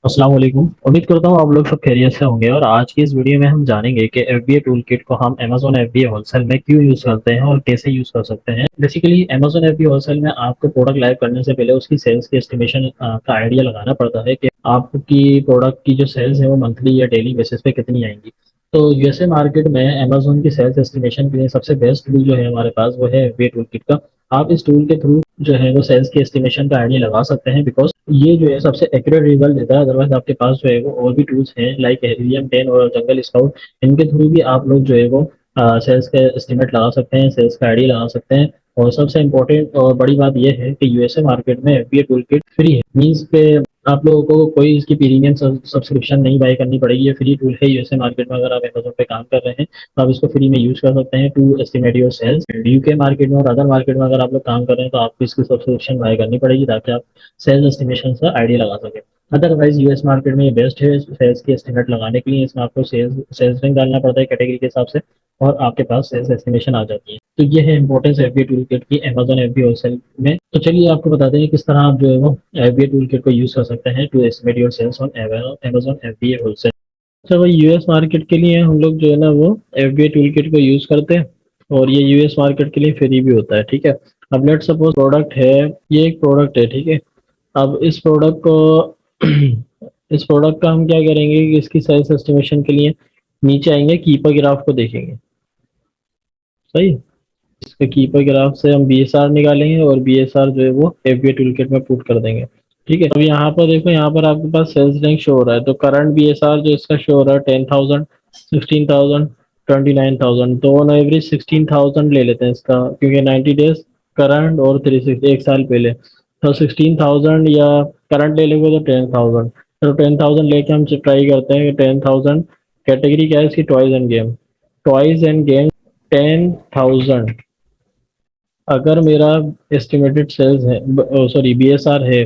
अस्सलाम वालेकुम। उम्मीद करता हूँ आप लोग सब खैरियत से होंगे और आज की इस वीडियो में हम जानेंगे कि एफबीए टूल किट को हम Amazon एफबीए होलसेल में क्यों यूज़ करते हैं और कैसे यूज़ कर सकते हैं। बेसिकली Amazon एफबीए होलसेल में आपको प्रोडक्ट लाइव करने से पहले उसकी सेल्स की एस्टिमेशन का आइडिया लगाना पड़ता है कि आपकी प्रोडक्ट की जो सेल्स है वो मंथली या डेली बेसिस पे कितनी आएंगी। तो यूएसए मार्केट में Amazon की सेल्स एस्टिमेशन के लिए सबसे बेस्ट टूल जो है हमारे पास वो है एफबीए टूल किट का। आप इस टूल के थ्रू जो है वो सेल्स की एस्टिमेशन का आइडिया लगा सकते हैं, बिकॉज ये जो है सबसे एक्यूरेट रिजल्ट देता है। अदरवाइज आपके पास जो है वो और भी टूल्स हैं लाइक हेलियम 10 और जंगल स्काउट, इनके थ्रू भी आप लोग जो है वो सेल्स का एस्टिमेट लगा सकते हैं, सेल्स का आइडिया लगा सकते हैं। और सबसे इम्पोर्टेंट और बड़ी बात यह है कि यूएसए मार्केट में एफबीए टूल किट फ्री है, मीन्स पे आप लोगों को कोई इसकी प्रीमियम सब्सक्रिप्शन नहीं बाय करनी पड़ेगी। ये फ्री टूल है यूएसए मार्केट में। अगर आप अमेजोन पे काम कर रहे हैं तो आप इसको फ्री में यूज कर सकते हैं to estimate your sales. UK market में और अदर मार्केट में अगर आप लोग काम कर रहे हैं तो आपको इसकी सब्सक्रिप्शन बाय करनी पड़ेगी ताकि आप सेल्स एस्टिमेशन का आइडिया लगा सके। अदरवाइज यूएस मार्केट में ये बेस्ट है सेल्स की एस्टिमेट लगाने के लिए। इसमें आपको सेल्स रैंक डालना पड़ता है कैटेगरी के हिसाब से और आपके पास सेल्स एस्टिमेशन आ जाती है। तो ये है इंपॉर्टेंस एफबीए टूल किट की Amazon एफबीए होलसेल में। तो चलिए आपको बताते हैं किस तरह आप जो है वो एफबीए टूल किट को यूज कर सकते हैं to estimate your sales on Amazon FBA wholesale. अच्छा भाई, यूएस मार्केट के लिए हम लोग जो है ना वो एफबीए टूल किट को यूज करते हैं और ये यूएस मार्केट के लिए फ्री भी होता है, ठीक है। अब लेट सपोज प्रोडक्ट है, ये एक प्रोडक्ट है, ठीक है। अब इस प्रोडक्ट को इस प्रोडक्ट का हम क्या करेंगे कि इसकी सेल्स एस्टिमेशन के लिए नीचे आएंगे, कीपर ग्राफ को देखेंगे। सही। इसके कीपर ग्राफ से हम बीएसआर निकालेंगे और बीएसआर जो है वो एफबीए टूलकिट में पुट कर देंगे, ठीक है। अब यहाँ पर देखो, यहाँ पर आपके पास सेल्स रैंक शो हो रहा है, तो करंट बीएसआर जो इसका शो हो रहा है 10,000, 16,000, 29,000। तो ऑन एवरेज 16,000 ले लेते हैं इसका, क्योंकि 90 डेज करंट और 360 एक साल पहले। तो 16,000 या करंट ले लेंगे तो 10,000। तो 10,000 लेके हम ट्राई करते हैं कि 10,000 कैटेगरी क्या है इसकी, toys and game. Toys and game 10,000। अगर मेरा एस्टिमेटेड सेल्स है, सॉरी बीएसआर है,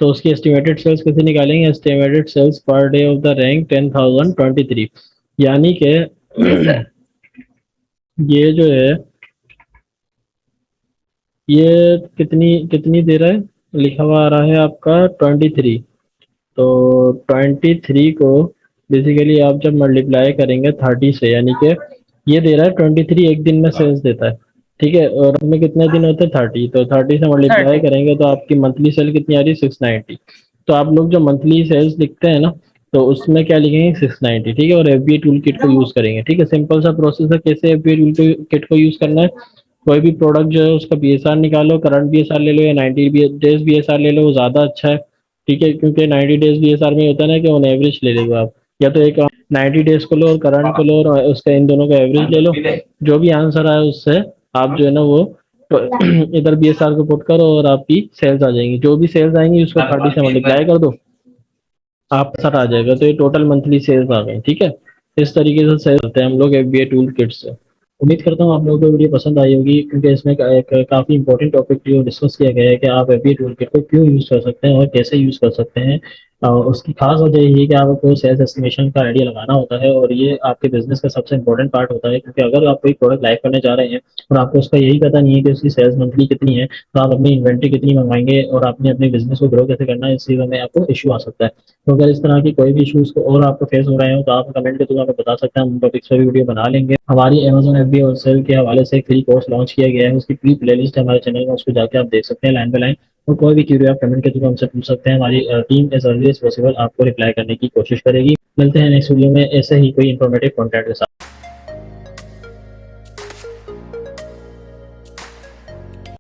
तो उसकी एस्टिमेटेड सेल्स कैसे निकालेंगे? Estimated sales per day of the rank 10,023, यानी कि ये जो है ये कितनी कितनी दे रहा है, लिखा हुआ आ रहा है आपका 23। तो 23 को बेसिकली आप जब मल्टीप्लाई करेंगे 30 से, यानी कि ये दे रहा है 23 एक दिन में सेल्स देता है, ठीक है। और में कितने दिन होते हैं? 30। तो 30 से मल्टीप्लाई 30। करेंगे तो आपकी मंथली सेल कितनी आ रही है? 690। तो आप लोग जो मंथली सेल्स लिखते हैं ना, तो उसमें क्या लिखेंगे? 690, ठीक है। और एफबीए टूल किट को यूज करेंगे, ठीक है। सिंपल सा प्रोसेस है कैसे एफबीए टूल किट को यूज करना है। कोई भी प्रोडक्ट जो है उसका बीएसआर निकालो, करंट बीएसआर ले लो या 90 डेज बीएसआर ले लो, वो ज्यादा अच्छा है, ठीक है। क्योंकि 90 डेज बीएसआर में होता है ना कि ऑन एवरेज ले लो आप, या तो एक 90 डेज को लो और करंट को लो और उसका इन दोनों का एवरेज ले लो। जो भी आंसर आए उससे आप जो है ना वो तो इधर बीएसआर को पुट करो और आपकी सेल्स आ जाएंगी। जो भी सेल्स आएंगी उसको 30 से मल्टीप्लाई कर दो, आप सर आ जाएगा। तो ये टोटल मंथली सेल्स आ गई, ठीक है। इस तरीके से सेल करते हैं हम लोग एफबीए टूल किट से। उम्मीद करता हूँ आप लोगों को वीडियो पसंद आई होगी, क्योंकि इसमें एक काफी इंपॉर्टेंट टॉपिक जो डिस्कस किया गया है कि आप एफबीए टूल किट को क्यों यूज कर सकते हैं और कैसे यूज कर सकते हैं। उसकी खास वजह यही है कि आपको सेल्स एस्टिमेशन का आइडिया लगाना होता है और ये आपके बिजनेस का सबसे इंपॉर्टेंट पार्ट होता है, क्योंकि अगर आप कोई प्रोडक्ट लाइव करने जा रहे हैं और आपको उसका यही पता नहीं है कि उसकी सेल्स मंथली कितनी है, तो आप अपनी इन्वेंट्री कितनी मंगवाएंगे और आपने अपने बिजनेस को ग्रो कैसे करना है, इस चीज़ में आपको इशू आ सकता है। तो अगर इस तरह की कोई भी इशूज को और आपको फेस हो रहे हो तो आप कमेंट के थ्रू हमें बता सकते हैं, हम टॉपिक्स पर भी वीडियो बना लेंगे। हमारी Amazon एफबीए और सेल के हवाले से एक फ्री कोर्स लॉन्च किया गया है, उसकी पूरी प्लेलिस्ट है हमारे चैनल में, उसको जाके आप देख सकते हैं लाइन बाय लाइन। और कोई भी क्यूरी आप कमेंट के थ्रू हमसे पूछ सकते हैं, हमारी team as early as possible आपको रिप्लाई करने की कोशिश करेगी। मिलते हैं नेक्स्ट वीडियो में ऐसे ही कोई इन्फॉर्मेटिव कंटेंट के साथ।